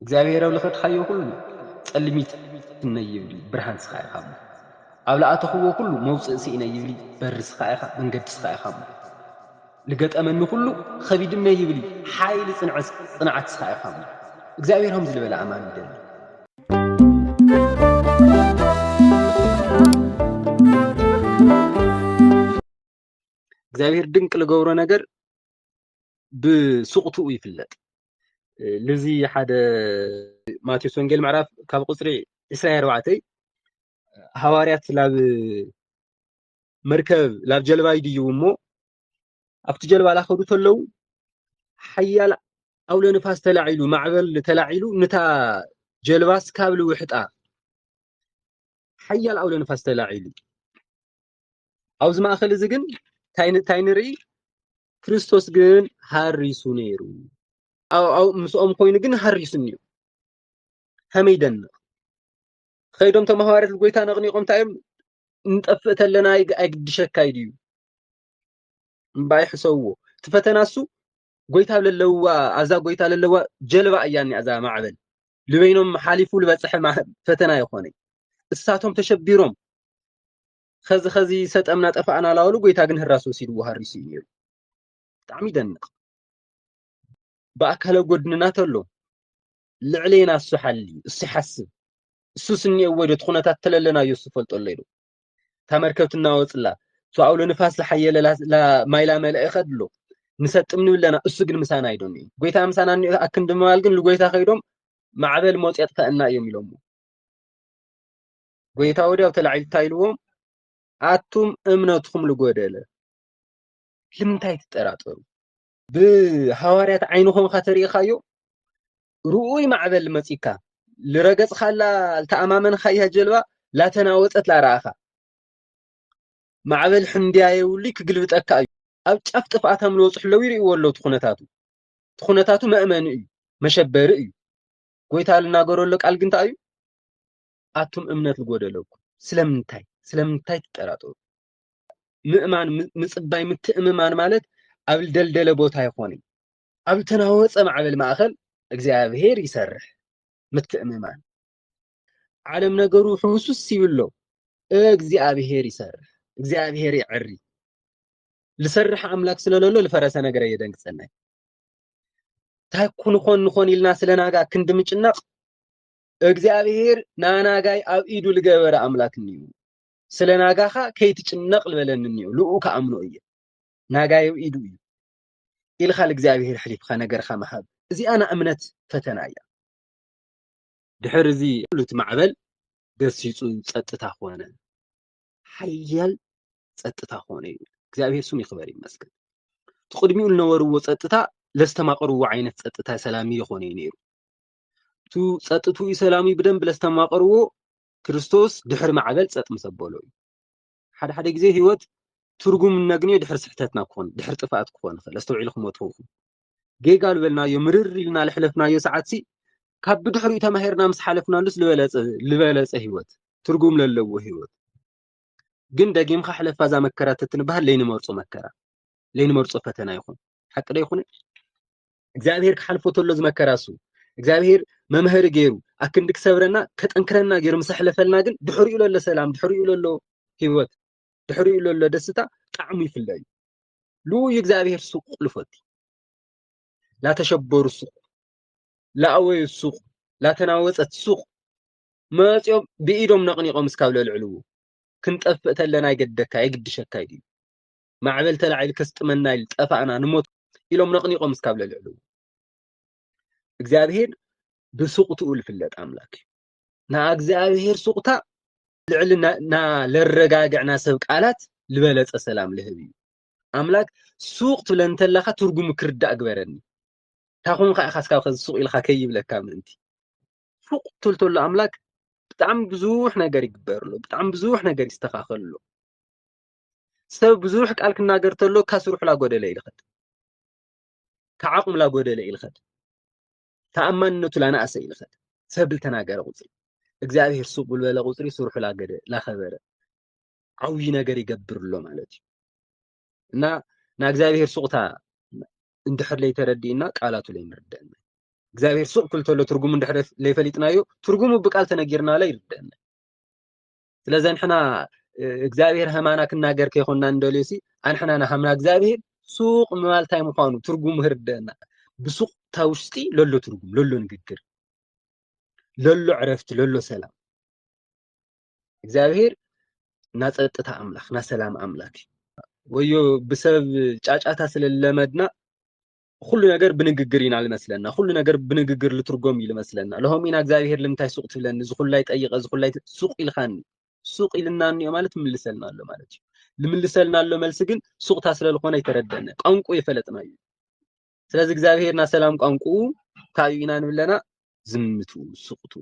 እግዚአብሔር ለኸድካዮ ኩሉ ጸልሚት ነይብሊ ብርሃን ስኻ ኢኻ ኣብ ለኣተኽዎ ኩሉ መውፅእ ሲእነ ይብሊ በሪ ስኻ ኢኻ መንገዲ ስኻ ኢኻ ልገጠመኒ ኩሉ ኸቢድነ ይብሊ ሓይሊ ጽንዓት ስኻ ኢኻ እግዚአብሔር ከምዚ ዝበለ ኣማን ይደሊ እግዚአብሔር ድንቅ ልገብሮ ነገር ብስቕትኡ ይፍለጥ ለዚ ሓደ ማቴዎስ ወንጌል ምዕራፍ ካብ ቁፅሪ 24 ሃዋርያት ላብ መርከብ ላብ ጀልባ ይድይቡ እሞ ኣብቲ ጀልባ ላኸዱ ተለዉ ሓያል ኣውሎ ነፋስ ተላዒሉ ማዕበል ተላዒሉ ነታ ጀልባስ ካብ ልውሕጣ ሓያል ኣውሎ ነፋስ ተላዒሉ ኣብዚ ማእኸል እዚ ግን እንታይ ንርኢ ክርስቶስ ግን ሃሪሱ ነይሩ أو مسؤوم كوين جن هريسني هميدن خيدهم تمهارة الجويتا نغني قم تايم نتقفت لنا أجد شكايديو بايح سووا تفتناسو جويتا للوا عزا جويتا للوا جلبا يعني عزا معبل لبينهم حالفوا لبتصح مع فتنا يا اخواني الساعتهم تشبيرهم خزي ست امنات افعنا لاولو جويتا جن هراسو سيدو هريسينيو تعميدن بأكله قدنا تلو لعلينا السحلي السحسب السوسني أول تخونة تتللنا يوسف الطليلو تمركبتنا وصلا سؤال نفاس لحية لا ما يلا ما يخد له نسات منو لنا السجن مسانا يدوني قويتها مسانا أكن دمالجن لقويتها خيرهم مع ذا الموت يتفقنا يوم يلومو قويتها ودي وتلعب تايلوهم عتم أمنتهم لقودله لم تايت تراتو بحواريات عينهم خطري خايو رؤي معبل المسيكا لرجس خلا التأمامن خيها جلوة لا تناوت لا راخة معبل حنديا يوليك قلبت أكاي أو تشفت فاتهم لو صحلويري ولا تخونتاتو مأمني مشبري قويتها لنا قرول لك ألقنت أيو أتم أمنت القودة لك سلمنتاي تتراتو مؤمن مصباي متأممان مالت قبل دلدل بوتا يخوني قبل تناوت معبل ماخل እግዚአብሔር ይሰርሕ ምትእምማን ዓለም ነገሩ ሕውሱስ ይብሎ እግዚአብሔር ይሰርሕ እግዚአብሔር ይዕሪ ልሰርሕ አምላክ ስለሌሎ ልፈረሰ ነገር የደንግጸናይ ታኩን ኾን ኢልና ስለናጋ ክንድ ምጭናቅ እግዚአብሔር ናናጋይ ኣብ ኢዱ ልገበረ አምላክ ንዩ ስለናጋኻ ከይትጭነቅ ልበለን ንዩ ልኡካ አምኖ እየ ናጋይ ኢዱ እዩ ኢልኻ እግዚአብሔር ሕሊፍኻ ነገርኻ መሃብ زي أنا أمنت فتنايا دحر زي لوت معبل دسيصو صطتا حيال صطتا خونه እግዚአብሔር ስሙ ይخبر ይመስገን ትقدሚው ለነበርዎ صطታ ለስተማቀርዎ አይነት صطታ ሰላም ይኾነ ነይሩ ቱ صطቱ ሰላም ብደንብ ለስተማቀርዎ ክርስቶስ ድሕር ማዕበል صጥ መሰበሎ ሓደ ግዜ ህይወት ትርጉም ነግኒ ድሕር ስሕተትና ኮን ድሕር ጥፋት ኮን ለስተውዒልኩም ወትኹ جيجال بلنا يمرر لنا لحلفنا يسعتي كاب بدحرو تماهرنا مس حلفنا لس لبلص هيوت ترجم للو هيوت جن دقيم خحلف فازا مكرا تتنبه لين مرصو فتنا يخون حق ده يخون እግዚአብሔር ከሐልፎ ተሎዝ መከራሱ እግዚአብሔር መምህር ገይሩ አክንድክ ሰብረና ከጠንክረና ገይሩ መሰሕለፈልና ግን ድሕሪኡ ለለ ሰላም ድሕሪኡ ለለ ህይወት ድሕሪኡ ለለ ደስታ ጣዕሙ ይፍለይ ሉ የእግዚአብሔር ሱቅ ልፈት لا تشبر السوق لا أوي السوق لا تناوت السوق ما يوم بإيدهم نقني قوم سكاول العلو كنت أفقت لنا يقدك يقد شكايدي ما عملت لعيل كستمنا يلتقفعنا نموت إلهم نقني قوم سكاول العلو እግዚአብሔር بسوق تقول في اللات أملاك نا እግዚአብሔር سوقتا لعلنا للرجاجعنا سبق آلات لبلت السلام لهبي أملاك سوق تلن تلخا ترجم كرد أكبرني تاخون خاسكا خز سوق إلى خكيب لك كامل أنت فوق تلتول أملاك بتعم بزوح نجار يكبر له بتعم بزوح نجار يستخاخل له سبب بزوحك قالك ناجر تلو كسروح لا جودة لي الخد كعقم لا جودة لي الخد تأمن تلانا أسي الخد سبب التناجر غزري እግዚአብሔር سوق ولا غزري سروح لا جودة لا خبره عوي نجار يكبر له مالتي نا እግዚአብሔር سوقتا اندحر لي تردينا قالاتو لي مردنا እግዚአብሔር ሱቅ ክልተሎ ትርጉሙ እንድሕር ለይፈሊጥናዮ ትርጉሙ ብቃል ተነጊርና ላይ ይርደና ስለዚህ ንሕና እግዚአብሔር ሃማና ክናገር ከይኾንና እንደልዮሲ አንሕና ናሃምና እግዚአብሔር ሱቅ ማልታይ ምዃኑ ትርጉሙ ህርደና بسوق تاوشتي لولو ترجم لولو نقدر لولو عرفت لولو سلام እግዚአብሔር ናጸጥታ አምላክ ናሰላም አምላክ ወዮ በሰበብ ጫጫታ ስለለመድና ሁሉ ነገር ብንግግር ይናል መስለና ሁሉ ነገር ብንግግር ልትርጎም ይልመስለና ለሆሚና እግዚአብሔር ለምታይ ሱቅ ትብለን ዝኹል ላይ ጠይቀ ዝኹል ላይ ሱቅ ይልኻን ሱቅ ይልናን ማለት ምልሰልናል ማለት ልምልሰልናል መልስ ግን ሱቅ ታስለልኾነ ይተረደነ ቋንቋ ይፈለጥና ስለዚህ እግዚአብሔርና ሰላም ቋንቋ ካዩና ንብለና ዝምቱ ሱቅቱ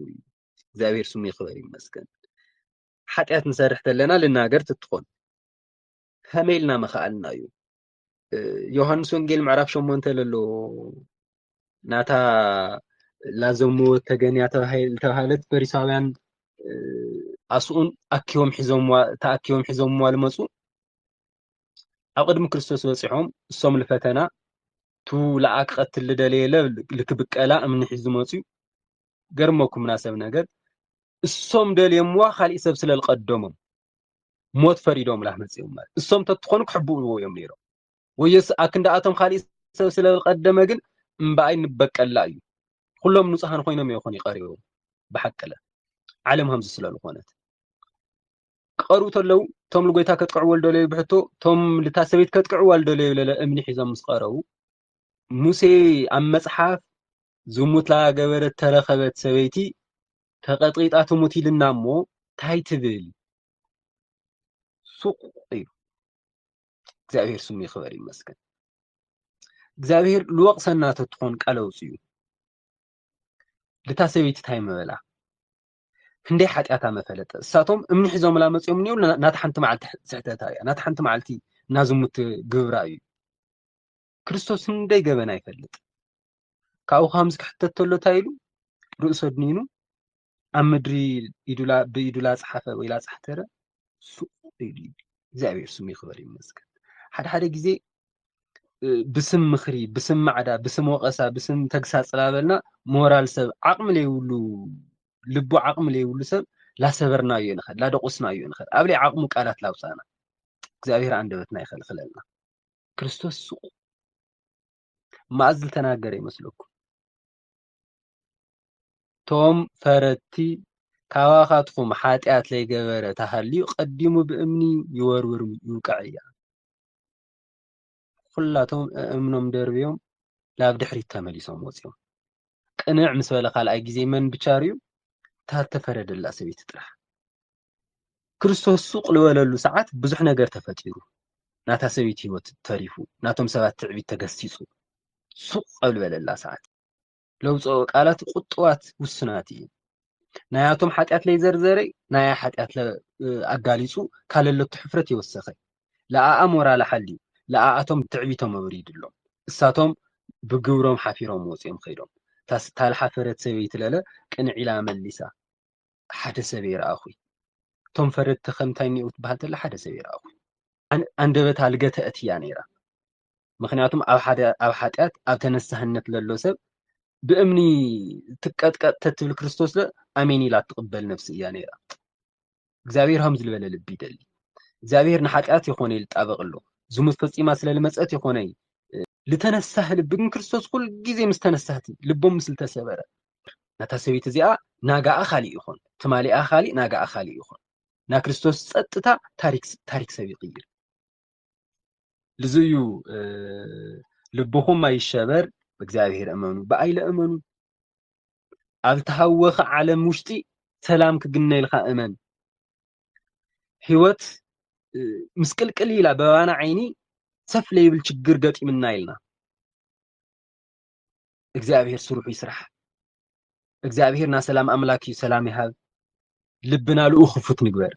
እግዚአብሔር ስሙ ይኽበር ይመስገን ኃጢአት ንሰርሕ ተለና ልናገር ትትኾን ከመይልና መኻአልና እዩ ዮሐንስ ወንጌል ምዕራፍ 8 ለሎ ናታ ላዘሙ ተገንያ ተባሃለት ፈሪሳውያን አስኡን አኪዮም ሒዞም ዋልመፁ ኣብ ቅድሚ ክርስቶስ በፂሖም እሶም ልፈተና ቱ ለአክ ቀትል ደለለ ልክብቀላ እምን ሒዙ መፁ ገርመኩም ናሰብ ነገር እሶም ደልየምዋ ካልእ ሰብ ስለልቀደሞም ሞት ፈሪዶም ላመፅዮም ማለት እሶም ተትኾኑ ክሕብኡዎ እዮም ነይሮም ወየስ አክንዳአቶም ካልእ ሰብ ስለልቀደመ ግን እምበኣይ ንበቀላ እዩ ኩሎም ንጹሃን ኮይኖም ይኾን ይቀሪቦም በሐቀለ ዓለም ሃምዝ ስለልኾነት ቀሩ ተለው ቶም ልጎይታ ከጥቅዕ ወልደለ ይብሕቶ ቶም ልታሰቤት ከጥቅዕ ወልደለ ይብለለ እምኒ ሒዞም ምስቀረቡ ሙሴ ኣብ መጽሓፍ ዝሙት ላገበረት ተረኸበት ሰበይቲ ተቀጥቂጣ ትሙት ኢልና እሞ ታይ ትብል ሱቅ እዩ እግዚአብሔር ስሙ ይኽበር ይመስገን እግዚአብሔር ልወቅሰና ተትኾን ቃለውፅ እዩ ልታ ሰበይቲ ታይ መበላ ክንደይ ሓጢአታ መፈለጠ እሳቶም እምኒ ሒዞም ላመፅዮም ንዩ ናታ ሓንቲ መዓልቲ ስሕተታ እያ ናታ ሓንቲ መዓልቲ ናዝሙት ግብራ እዩ ክርስቶስ እንደይ ገበና ይፈልጥ ካው ኻምስ ክሕተተሎ ታይሉ ርእሶ ድኒኑ ኣብ ምድሪ ይዱላ ብይዱላ ጻሓፈ ወይ ላ ጻሕተረ ሱቅ ኢሉ እግዚአብሔር ስሙ ይኽበር ይመስገን ሓደ ግዜ ብስም ምኽሪ ብስም ማዕዳ ብስም ወቀሳ ብስም ተግሳጽ ላበልና ሞራል ሰብ ዓቅም ለይውሉ ልቡ ዓቅም ለይውሉ ሰብ ላሰበርና እዩ ንኸል ላደቁስና እዩ ንኸል ኣብ ላይ ዓቅሙ ቃላት ላውሳና እግዚአብሔር አንደበትና ይኸልኽለልና ክርስቶስ ሱቅ ማዕዝል ተናገረ ይመስለኩም ቶም ፈረቲ ካዋኻትኩም ሓጢአት ላይ ገበረ ተሃልዩ ቀዲሙ ብእምኒ ይወርውር ይውቃዕያ ኩላቶም እምኖም ደርብዮም ላብ ድሕሪት ተመሊሶም ወፂኦም ቅንዕ ምስ በለ ካልኣይ ግዜ መን ብቻርዩ ታተፈረደላ ሰበይቲ ጥራሕ ክርስቶስ ሱቅ ልበለሉ ሰዓት ብዙሕ ነገር ተፈጢሩ ናታ ሰበይቲ ህይወት ተሪፉ ናቶም ሰባት ትዕቢት ተገሲጹ ሱቅ ልበለላ ሰዓት ለውጾ ቃላት ቁጥዋት ውስናት እዩ ናያቶም ሓጢአት ላይ ዘርዘረ ናያ ሓጢአት አጋሊጹ ካለለቱ ሕፍረት ይወሰኸ ለአአ ሞራል ሓሊ ለአአቶም ትዕቢቶም መብሪድሎም እሳቶም ብግብሮም ሓፊሮም ወፂኦም ኸይዶም ታልሓፈረት ሰበይቲ ለለ ቅንዒላ መሊሳ ሓደ ሰብ ይረኣኹ ቶም ፈረድቲ ከምታይ ንኡት በሃል ተለ ሓደ ሰብ ይረኣኹ አንደበታ ልገተአት እያ ነይራ ምክንያቱም ኣብ ሓጢአት ኣብ ተነሳህነት ለሎ ሰብ ብእምኒ ትቀጥቀጥ ተትብል ክርስቶስ ለ አሜን ኢላ ትቅበል ነፍሲ እያ ነይራ እግዚአብሔር ሃምዝ ልበለ ልቢ ይደሊ እግዚአብሔር ንሓጢአት ይኾነ ይልጣበቕሎ ዝሙት ፈጺማ ስለልመፀት ይኾነ ልተነሳህ ልቢ ግን ክርስቶስ ኩል ጊዜ ምስ ተነሳህቲ ልቦም ምስል ተሰበረ ናታ ሰበይቲ እዚኣ ናጋኣ ካሊእ ይኾን ትማሊኣ ካሊእ ናጋኣ ካሊእ ይኾን ና ክርስቶስ ጸጥታ ታሪክ ሰብ ይቕይር ልዝዩ ልብኹም አይሸበር በእግዚአብሔር እመኑ በአይለ እመኑ ኣብ ተሃወኸ ዓለም ውሽጢ ሰላም ክግነይልካ እመን ህይወት ምስቅልቅል ኢላ በባና ዓይኒ ሰፍ ለይብል ችግር ገጢምና ኢልና እግዚአብሔር ስሩሑ ይስራሕ እግዚአብሔርና ሰላም አምላክ እዩ ሰላም ይሃብ ልብና ልኡ ክፉት ንግበር